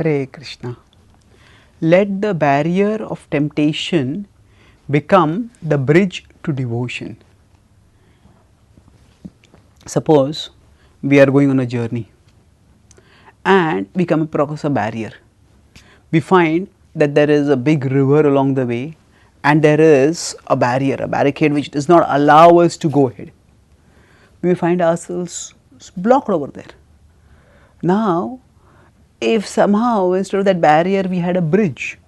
Hare Krishna. Let the barrier of temptation become the bridge to devotion. Suppose we are going on a journey and we come across a barrier. We find that there is a big river along the way and there is a barrier, a barricade which does not allow us to go ahead. We find ourselves blocked over there. Now, if somehow instead of that barrier we had a bridge,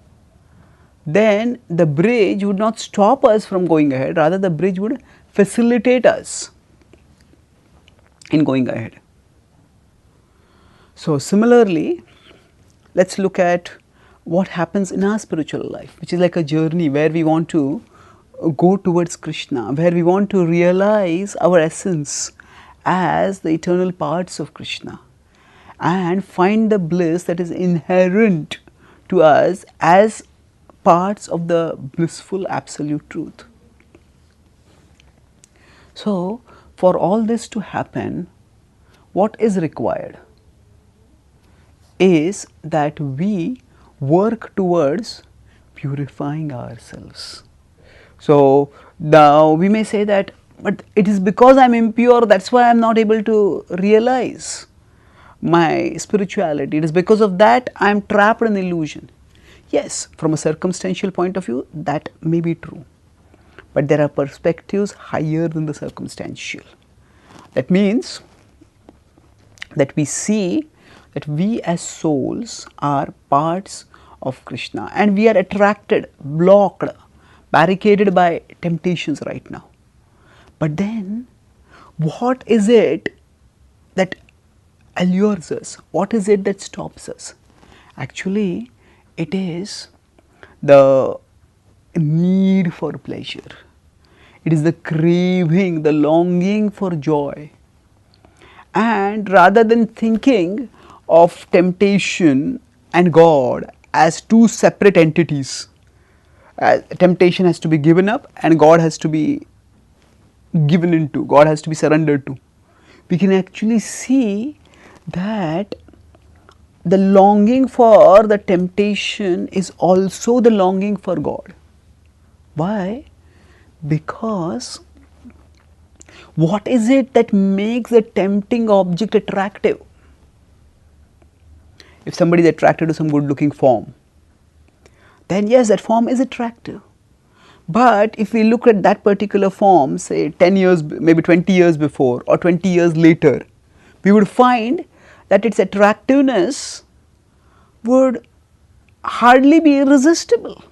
then the bridge would not stop us from going ahead, rather the bridge would facilitate us in going ahead. So, similarly, let us look at what happens in our spiritual life, which is like a journey where we want to go towards Krishna, where we want to realize our essence as the eternal parts of Krishna and find the bliss that is inherent to us as parts of the blissful absolute truth. So, for all this to happen, what is required is that we work towards purifying ourselves. So, now we may say that, but it is because I am impure, that is why I am not able to realize my spirituality. It is because of that I am trapped in illusion. Yes, from a circumstantial point of view, that may be true. But there are perspectives higher than the circumstantial. That means that we see that we as souls are parts of Krishna and we are attracted, blocked, barricaded by temptations right now. But then, what is it that allures us? What is it that stops us? Actually, it is the need for pleasure. It is the craving, the longing for joy. And rather than thinking of temptation and God as two separate entities, temptation has to be given up and God has to be given into, God has to be surrendered to. We can actually see that the longing for the temptation is also the longing for God. Why? Because what is it that makes the tempting object attractive? If somebody is attracted to some good looking form, then yes, that form is attractive. But if we look at that particular form, say 10 years, maybe 20 years before or 20 years later, we would find that its attractiveness would hardly be irresistible.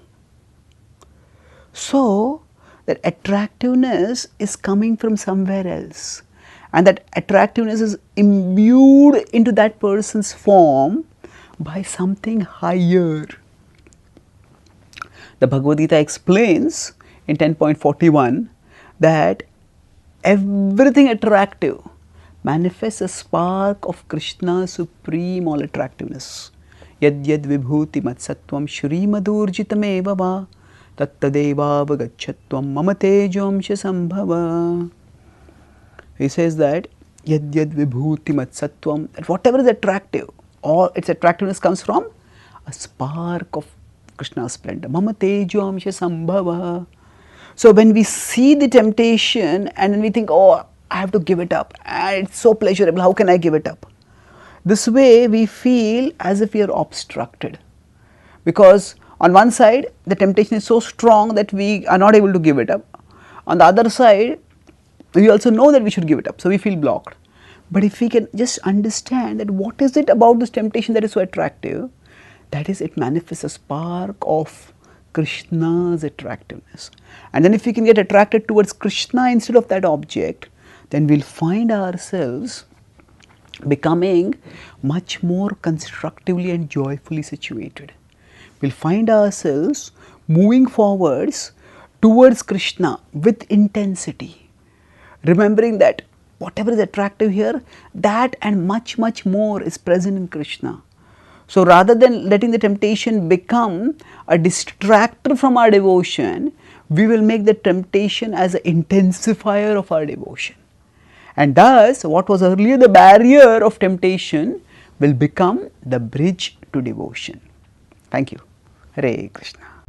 So, that attractiveness is coming from somewhere else, and that attractiveness is imbued into that person's form by something higher. The Bhagavad Gita explains in 10.41 that everything attractive manifests a spark of Krishna's supreme all attractiveness. Yad yad vibhuti matsattvam shrimadurjitam eva va tattadevavagachatvam mama tejomsha sambhava. He says that yad yad vibhuti matsattvam, that whatever is attractive, all its attractiveness comes from a spark of Krishna's splendor. Mama tejomsha sambhava. So, when we see the temptation and then we think, oh, I have to give it up and it's so pleasurable, how can I give it up? This way we feel as if we are obstructed, because on one side the temptation is so strong that we are not able to give it up. On the other side, we also know that we should give it up, so we feel blocked. But if we can just understand that what is it about this temptation that is so attractive, that is, it manifests a spark of Krishna's attractiveness. And then if we can get attracted towards Krishna instead of that object, then we will find ourselves becoming much more constructively and joyfully situated. We will find ourselves moving forwards towards Krishna with intensity, remembering that whatever is attractive here, that and much more is present in Krishna. So, rather than letting the temptation become a distractor from our devotion, we will make the temptation as an intensifier of our devotion. And thus, what was earlier the barrier of temptation will become the bridge to devotion. Thank you. Hare Krishna.